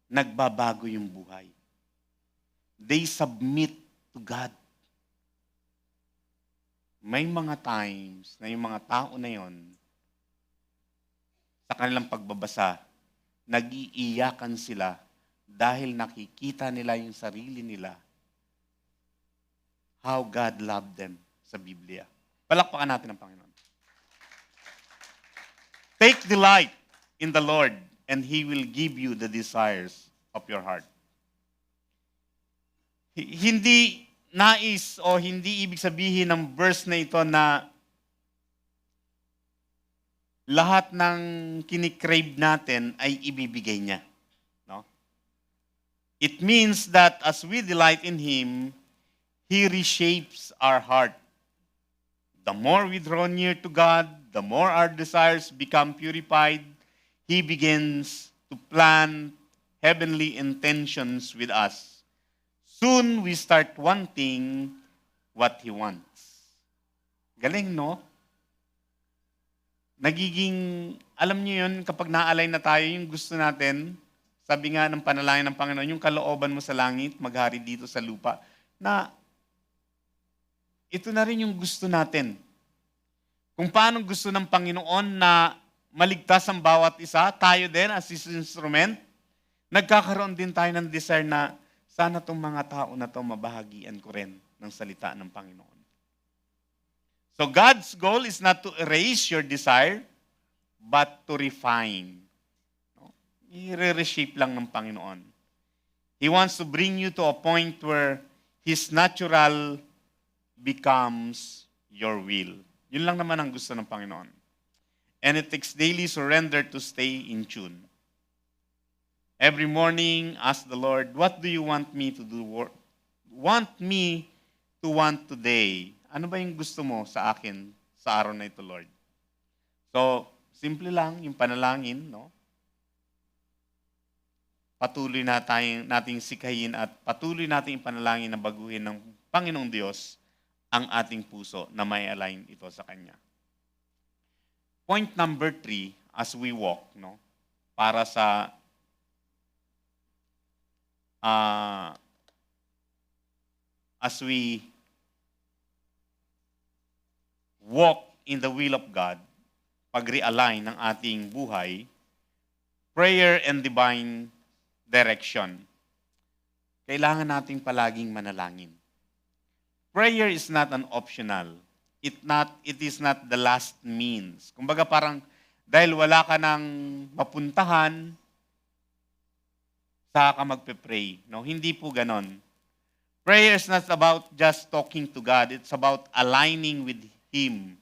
nagbabago yung buhay. They submit to God. May mga times na yung mga tao na yon, sa kanilang pagbabasa, nag-iiyakan sila dahil nakikita nila yung sarili nila. How God loved them sa Biblia. Palakpakan natin ang Panginoon. Take delight in the Lord and He will give you the desires of your heart. Hindi nais o hindi ibig sabihin ng verse na ito na lahat ng kinikrave natin ay ibibigay niya. No? It means that as we delight in Him, He reshapes our heart. The more we draw near to God, the more our desires become purified. He begins to plan heavenly intentions with us. Soon we start wanting what He wants. Galing, no? Nagiging, alam niyo yun, kapag naalay na tayo yung gusto natin, sabi nga ng panalangin ng Panginoon, yung kalooban mo sa langit, maghari dito sa lupa, na ito na rin yung gusto natin. Kung paano gusto ng Panginoon na maligtas ang bawat isa, tayo din as His instrument, nagkakaroon din tayo ng desire na sana itong mga tao na ito mabahagian ko rin ng salita ng Panginoon. So God's goal is not to erase your desire, but to refine. No? I-reshape lang ng Panginoon. He wants to bring you to a point where His natural becomes your will. Yun lang naman ang gusto ng Panginoon. And it takes daily surrender to stay in tune. Every morning, ask the Lord, what do you want me to do? Want me to want today? Ano ba yung gusto mo sa akin sa araw na ito, Lord? So, simple lang yung panalangin, no? Patuloy na nating sikhayin at patuloy nating panalangin na baguhin ng Panginoong Diyos ang ating puso na may align ito sa Kanya. Point number 3, as we walk, no? Para sa as we walk in the will of God, pag-realign ng ating buhay, prayer and divine direction. Kailangan nating palaging manalangin. Prayer is not an optional. It is not the last means. Kumbaga parang dahil wala ka nang mapuntahan, saka ka magpe-pray. No, hindi po ganon. Prayer is not about just talking to God. It's about aligning with Him.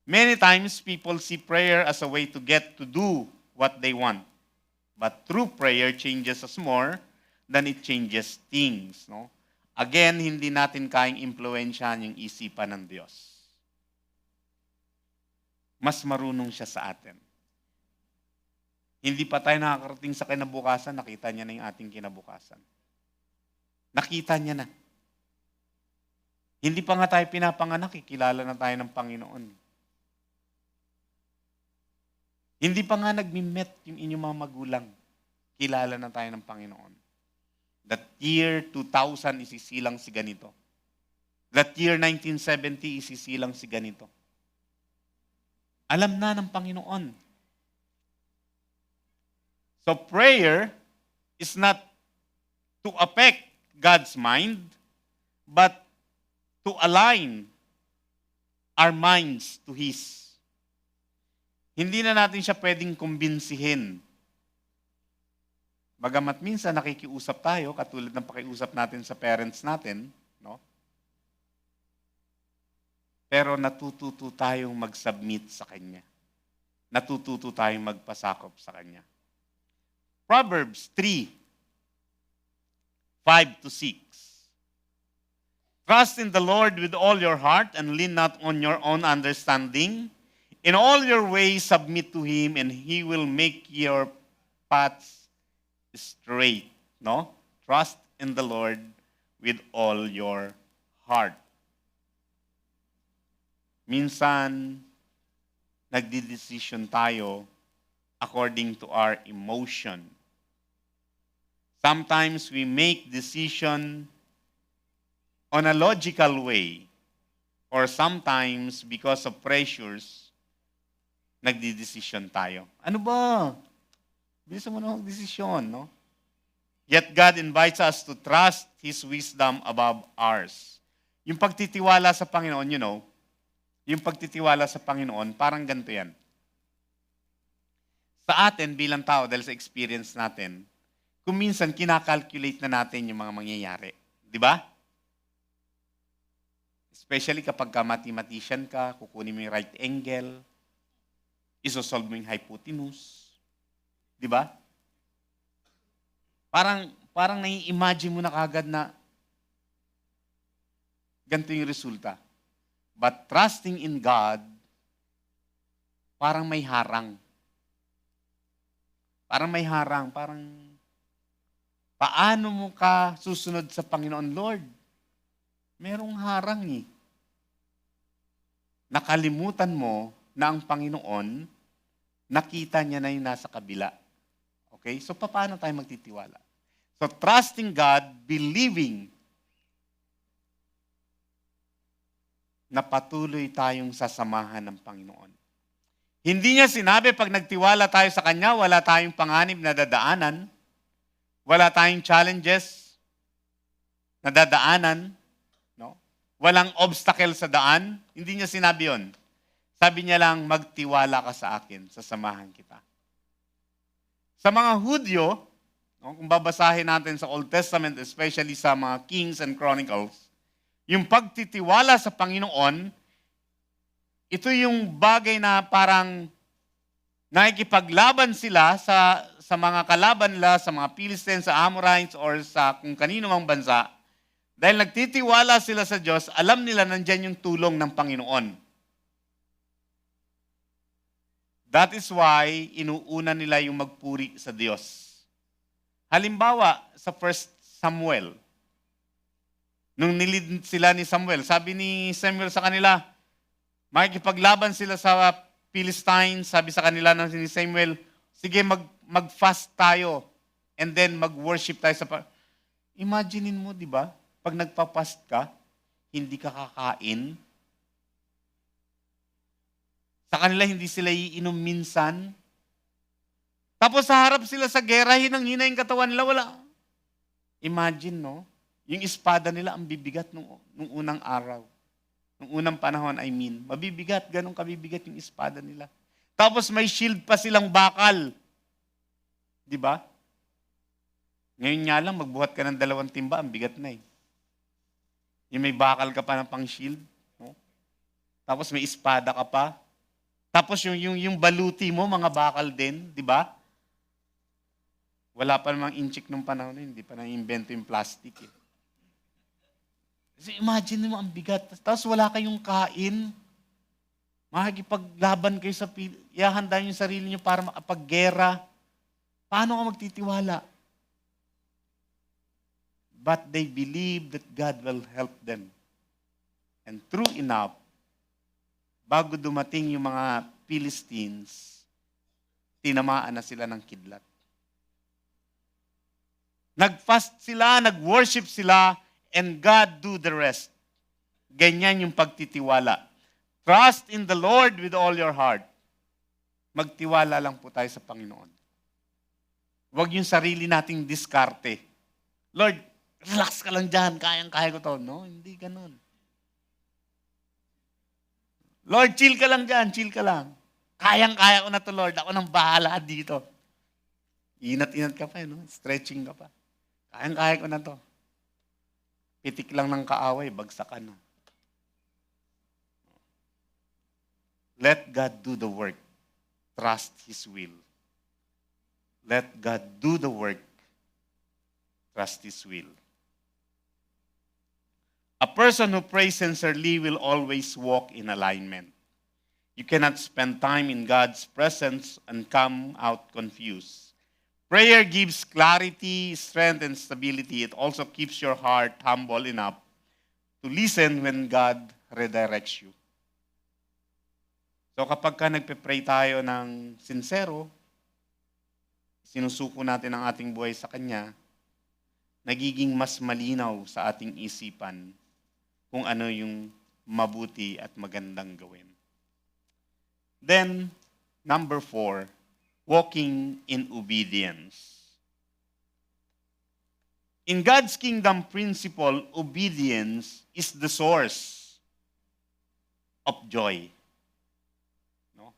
Many times, people see prayer as a way to get to do what they want. But true prayer changes us more than it changes things. No? Again, hindi natin kayang impluwensyahan yung isipan ng Diyos. Mas marunong siya sa atin. Hindi pa tayo nakakarating sa kinabukasan, nakita niya na yung ating kinabukasan. Nakita niya na. Hindi pa nga tayo pinapanganak, kilala na tayo ng Panginoon. Hindi pa nga nagmi-met yung inyong mga magulang, kilala na tayo ng Panginoon. That year 2000 isisilang si ganito. That year 1970 isisilang si ganito. Alam na ng Panginoon. So prayer is not to affect God's mind, but to align our minds to His. Hindi na natin siya pwedeng kumbinsihin. Bagamat minsan nakikiusap tayo, katulad ng pakiusap natin sa parents natin, no? Pero natututo tayong mag-submit sa Kanya. Natututo tayong magpasakop sa Kanya. Proverbs 3:5-6. Trust in the Lord with all your heart and lean not on your own understanding. In all your ways submit to Him and He will make your paths straight. No? Trust in the Lord with all your heart. Minsan, nagdidesisyon tayo according to our emotion. Sometimes we make decision on a logical way, or sometimes because of pressures, nagdidesisyon tayo. Ano ba? Bilisan mo na mag-desisyon, no? Yet God invites us to trust His wisdom above ours. Yung pagtitiwala sa Panginoon, yung pagtitiwala sa Panginoon, parang ganito yan. Sa atin bilang tao, dahil sa experience natin, kung minsan kinakalculate na natin yung mga mangyayari. Di ba? Especially kapag mathematician ka, kukunin mo yung right angle, isosolve mo yung hypotenuse. Di ba? Parang nai-imagine mo na kagad na ganito yung resulta. But trusting in God, parang may harang. Parang paano mo ka susunod sa Panginoon, Lord? Merong harang eh. Nakalimutan mo na ang Panginoon, nakita niya na yung nasa kabila. Okay? So, paano tayo magtitiwala? So, trusting God, believing na patuloy tayong sasamahan ng Panginoon. Hindi niya sinabi pag nagtiwala tayo sa Kanya, wala tayong panganib na dadaanan, wala tayong challenges na dadaanan, no? Walang obstacle sa daan. Hindi niya sinabi yon. Sabi niya lang, magtiwala ka sa akin, sasamahan kita. Sa mga Hudyo, no, kung babasahin natin sa Old Testament, especially sa mga Kings and Chronicles, yung pagtitiwala sa Panginoon, ito yung bagay na parang nakikipaglaban sila sa mga kalaban nila, sa mga Philistines, sa Amorites, or sa kung kanino mang bansa. Dahil nagtitiwala sila sa Diyos, alam nila nandyan yung tulong ng Panginoon. That is why inuuna nila yung magpuri sa Diyos. Halimbawa, sa 1 Samuel, nung nilid sila ni Samuel, sabi ni Samuel sa kanila, makikipaglaban sila sa Philistines, sabi sa kanila ng ni Samuel, sige mag-fast tayo and then mag-worship tayo sa... Imaginein mo, di ba? Pag nagpa-fast ka, hindi ka kakain. Sa kanila, hindi sila iinom minsan. Tapos sa harap sila sa gera, hinang-hina yung katawan nila, wala. Imagine, no? Yung espada nila ang bibigat nung unang araw. Nung unang panahon, mabibigat, ganun kabibigat yung espada nila. Tapos may shield pa silang bakal. Di ba? Ngayon nga lang, magbuhat ka ng 2 timba, ang bigat na eh. Yung may bakal ka pa ng pang shield. No? Tapos may espada ka pa. Tapos yung baluti mo, mga bakal din, di ba? Wala pa namang inchik nung panahon na hindi pa na-invento yung plastic eh. Kasi imagine mo ang bigat. Tapos wala kayong kain. Makikipaglaban kayo sa ihahanda niyo yung sarili niyo para makapaggera. Paano ka magtitiwala? But they believe that God will help them. And true enough, bago dumating yung mga Philistines, tinamaan na sila ng kidlat. Nag-fast sila, nag-worship sila, and God do the rest. Ganyan yung pagtitiwala. Trust in the Lord with all your heart. Magtiwala lang po tayo sa Panginoon. Huwag yung sarili nating diskarte. Lord, relax ka lang dyan, kayang-kaya ko to. No, hindi ganun. Lord, chill ka lang dyan, chill ka lang. Kayang-kaya ko na to, Lord. Ako nang bahala dito. Inat-inat ka pa, no? Stretching ka pa. Kayang-kaya ko na to. Pitik lang ng kaaway, bagsak ka na. Let God do the work. Trust His will. Let God do the work. Trust His will. A person who prays sincerely will always walk in alignment. You cannot spend time in God's presence and come out confused. Prayer gives clarity, strength, and stability. It also keeps your heart humble enough to listen when God redirects you. So kapag ka nagpe-pray tayo ng sincero, sinusuko natin ang ating buhay sa Kanya, nagiging mas malinaw sa ating isipan kung ano yung mabuti at magandang gawin. Then, number 4, walking in obedience. In God's kingdom principle, obedience is the source of joy. No?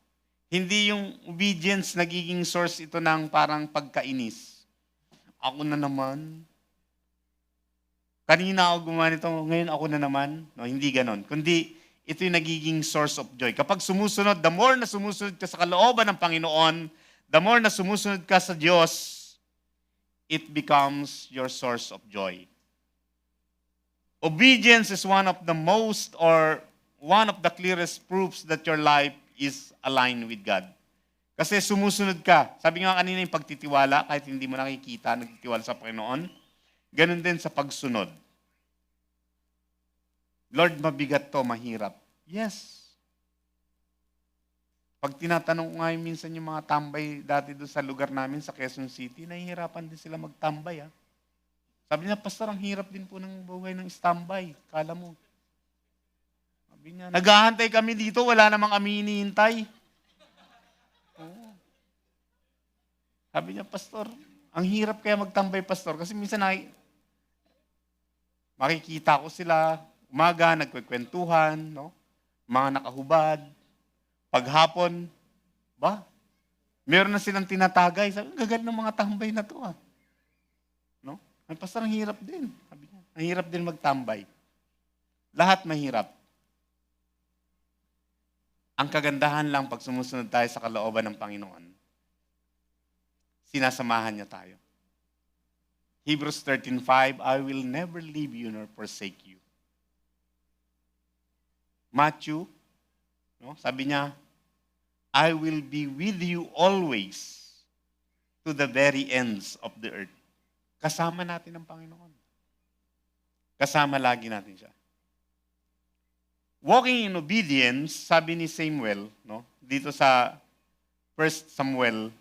Hindi yung obedience nagiging source ito ng parang pagkainis. Ako na naman. Kanina ako gumawa nito, ngayon ako na naman. No, hindi ganon. Kundi ito yung nagiging source of joy. Kapag sumusunod, the more na sumusunod ka sa kalooban ng Panginoon, the more na sumusunod ka sa Diyos, it becomes your source of joy. Obedience is one of the most or one of the clearest proofs that your life is aligned with God. Kasi sumusunod ka. Sabi nga kanina yung pagtitiwala, kahit hindi mo nakikita, nagtitiwala sa Panginoon, ganun din sa pagsunod. Lord, mabigat to, mahirap. Yes. Pag tinatanong ko nga minsan yung mga tambay dati doon sa lugar namin sa Quezon City, nahihirapan din sila magtambay. Sabi niya, Pastor, ang hirap din po ng buhay ng standby. Kala mo. Sabi niya, naghahantay kami dito, wala namang kami hinihintay. Oo. Sabi niya, Pastor, ang hirap kaya magtambay, Pastor. Kasi minsan makikita ko sila, umaga, nagkwekwentuhan, no? Mga nakahubad. Paghapon, meron na silang tinatagay. Sabi, gagal ng mga tambay na to. No? Ay, Pastor, ang hirap din. Sabi niya, ang hirap din magtambay. Lahat mahirap. Ang kagandahan lang pag sumusunod tayo sa kalooban ng Panginoon, sinasamahan niya tayo. Hebrews 13:5, I will never leave you nor forsake you. Matthew, no, sabi niya, I will be with you always to the very ends of the earth. Kasama natin ang Panginoon. Kasama lagi natin siya. Walking in obedience, sabi ni Samuel, no, dito sa 1 Samuel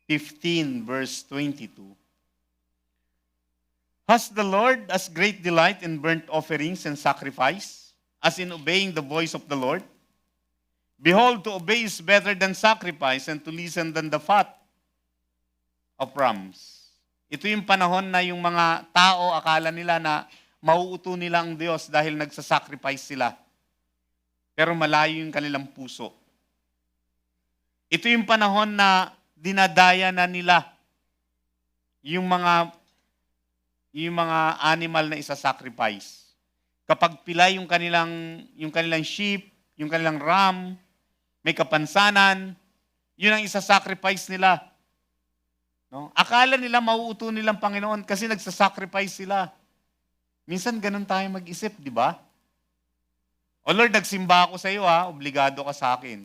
15 verse 22. Has the Lord as great delight in burnt offerings and sacrifice, as in obeying the voice of the Lord? Behold, to obey is better than sacrifice, and to listen than the fat of rams. Ito yung panahon na yung mga tao akala nila na mauuto nila ang Diyos dahil nagsasacrifice sila. pero malayo yung kanilang puso. Ito yung panahon na dinadaya na nila yung mga animal na isa-sacrifice. Kapag pilay yung kanilang sheep, yung kanilang ram, may kapansanan, yun ang isa-sacrifice nila. No? Akala nila mauuto nilang Panginoon kasi nagsasacrifice sila. Minsan ganun tayo mag-isip, di ba? O Lord, nagsimba ako sa iyo obligado ka sa akin.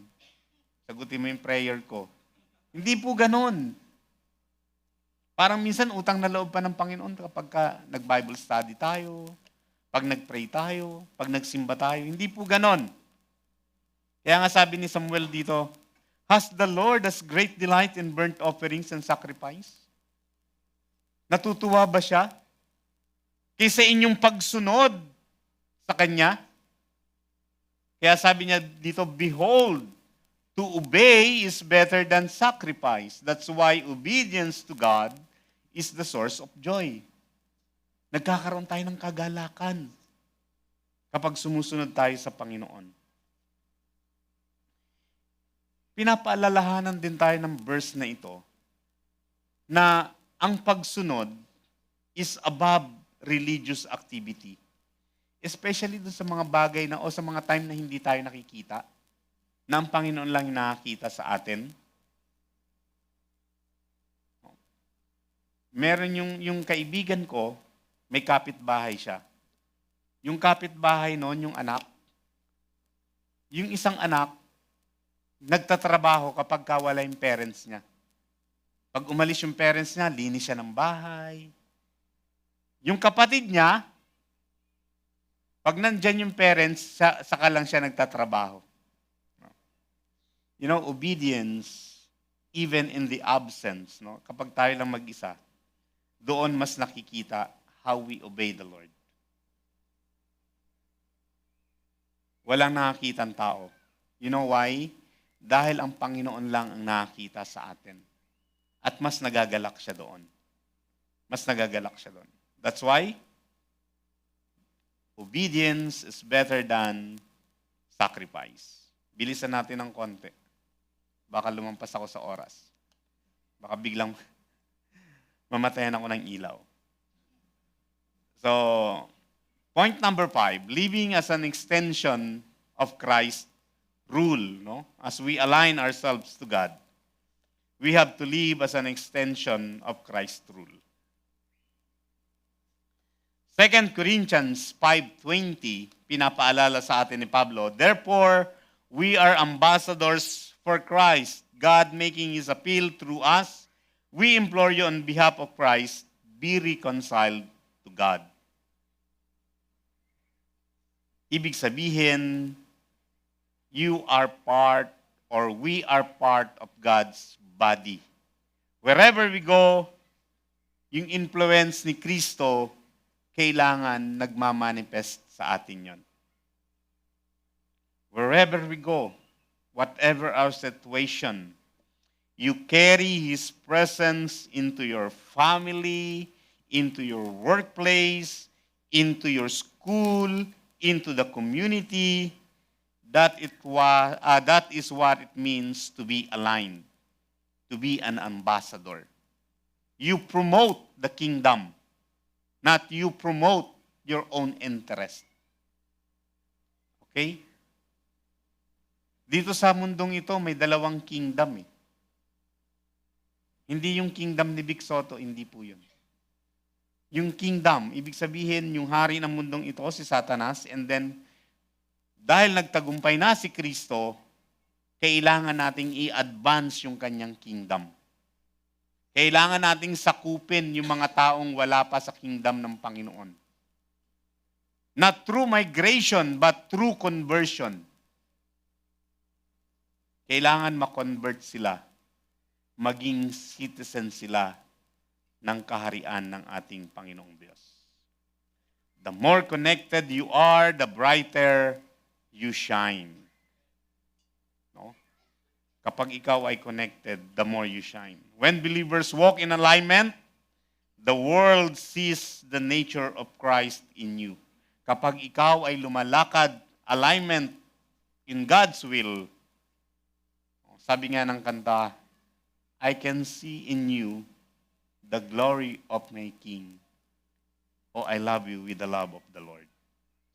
Sagutin mo yung prayer ko. Hindi po ganun. Parang minsan utang na loob pa ng Panginoon kapag nag-Bible study tayo, pag nag-pray tayo, pag nagsimba tayo. Hindi po ganon. Kaya nga sabi ni Samuel dito, has the Lord has great delight in burnt offerings and sacrifice? Natutuwa ba siya? Kaysa inyong pagsunod sa Kanya? Kaya sabi niya dito, behold, to obey is better than sacrifice. That's why obedience to God is the source of joy. Nagkakaroon tayo ng kagalakan kapag sumusunod tayo sa Panginoon. Pinapaalalahanan din tayo ng verse na ito na ang pagsunod is above religious activity. Especially doon sa mga bagay na o sa mga time na hindi tayo nakikita, na ang Panginoon lang nakakita sa atin. Meron yung kaibigan ko, may kapitbahay siya. Yung kapitbahay noon, yung anak, yung isang anak, nagtatrabaho kapag wala yung parents niya. Pag umalis yung parents niya, linis siya ng bahay. Yung kapatid niya, pag nandyan yung parents, saka lang siya nagtatrabaho. You know, obedience, even in the absence, no? Kapag tayo lang mag-isa, doon mas nakikita how we obey the Lord. Walang nakakitang tao. You know why? Dahil ang Panginoon lang ang nakakita sa atin. At mas nagagalak siya doon. Mas nagagalak siya doon. That's why, obedience is better than sacrifice. Bilisan natin ng konti. Baka lumampas ako sa oras. Baka biglang mamatayan ako ng ilaw. So, point number 5, living as an extension of Christ's rule. No? As we align ourselves to God, we have to live as an extension of Christ's rule. 2 Corinthians 5:20, pinapaalala sa atin ni Pablo, therefore, we are ambassadors for Christ, God making His appeal through us. We implore you on behalf of Christ, be reconciled to God. Ibig sabihin, you are part or we are part of God's body. Wherever we go, yung influence ni Kristo, kailangan nagmamanifest sa atin yon. Wherever we go, whatever our situation, you carry His presence into your family, into your workplace, into your school, into the community. That is what it means to be aligned, to be an ambassador. You promote the kingdom, not you promote your own interest. Okay? Dito sa mundong ito, may dalawang kingdom eh. Hindi yung kingdom ni Vic Soto, hindi po yun. Yung kingdom, ibig sabihin, yung hari ng mundong ito, si Satanas, and then, dahil nagtagumpay na si Kristo, kailangan nating i-advance yung kanyang kingdom. Kailangan nating sakupin yung mga taong wala pa sa kingdom ng Panginoon. Not through migration, but through conversion. Kailangan ma-convert sila, maging citizen sila ng kaharian ng ating Panginoong Diyos. The more connected you are, the brighter you shine. No? Kapag ikaw ay connected, the more you shine. When believers walk in alignment, the world sees the nature of Christ in you. Kapag ikaw ay lumalakad, alignment in God's will. Sabi nga ng kanta, I can see in you the glory of my King. Oh, I love you with the love of the Lord.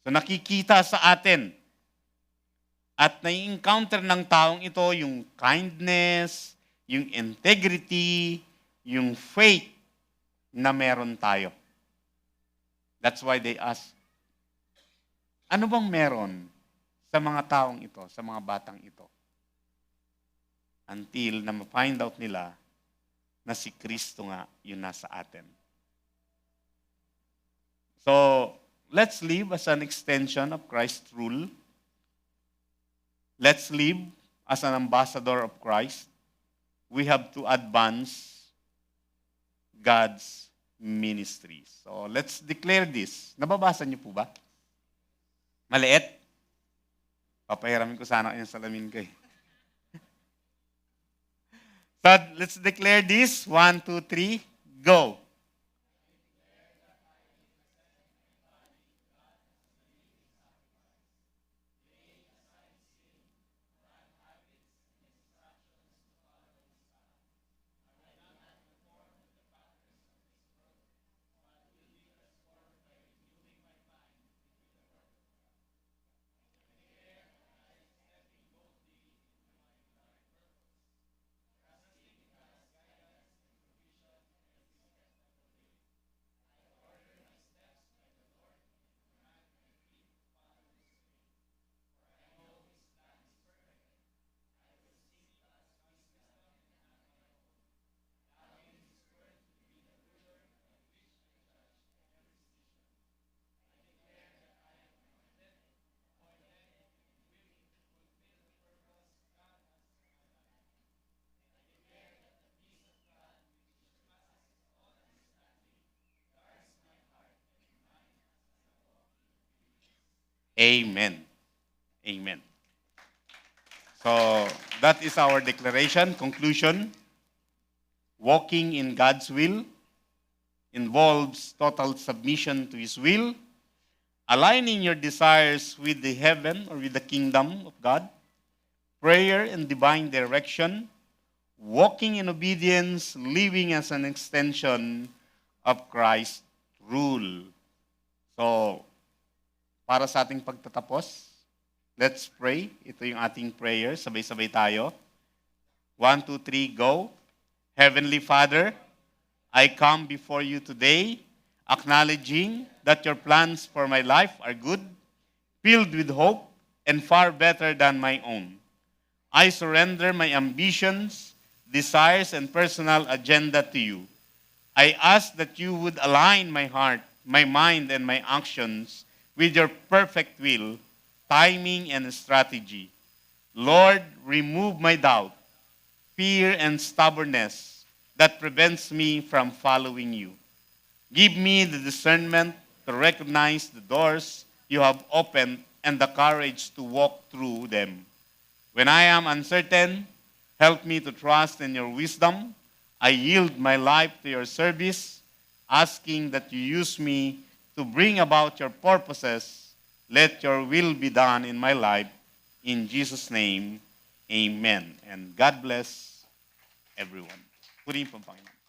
So nakikita sa atin at nai-encounter ng taong ito yung kindness, yung integrity, yung faith na meron tayo. That's why they ask, ano bang meron sa mga taong ito, sa mga batang ito? Until na ma-find out nila na si Kristo nga yung nasa atin. So, let's live as an extension of Christ's rule. Let's live as an ambassador of Christ. We have to advance God's ministry. So, let's declare this. Nababasa niyo po ba? Maliit? Papahiramin ko sana yung salamin ko eh. So, let's declare this. 1, 2, 3, go. Amen. Amen. So, that is our declaration. Conclusion, walking in God's will involves total submission to His will, aligning your desires with the heaven or with the kingdom of God, prayer and divine direction, walking in obedience, living as an extension of Christ's rule. So, para sa ating pagtatapos, let's pray. Ito yung ating prayer. Sabay-sabay tayo. 1, 2, 3, go. Heavenly Father, I come before you today, acknowledging that your plans for my life are good, filled with hope, and far better than my own. I surrender my ambitions, desires, and personal agenda to you. I ask that you would align my heart, my mind, and my actions with your perfect will, timing, and strategy. Lord, remove my doubt, fear, and stubbornness that prevents me from following you. Give me the discernment to recognize the doors you have opened and the courage to walk through them. When I am uncertain, help me to trust in your wisdom. I yield my life to your service, asking that you use me to bring about your purposes. Let your will be done in my life. In Jesus' name, amen. And God bless everyone. Purihin po ang Panginoon.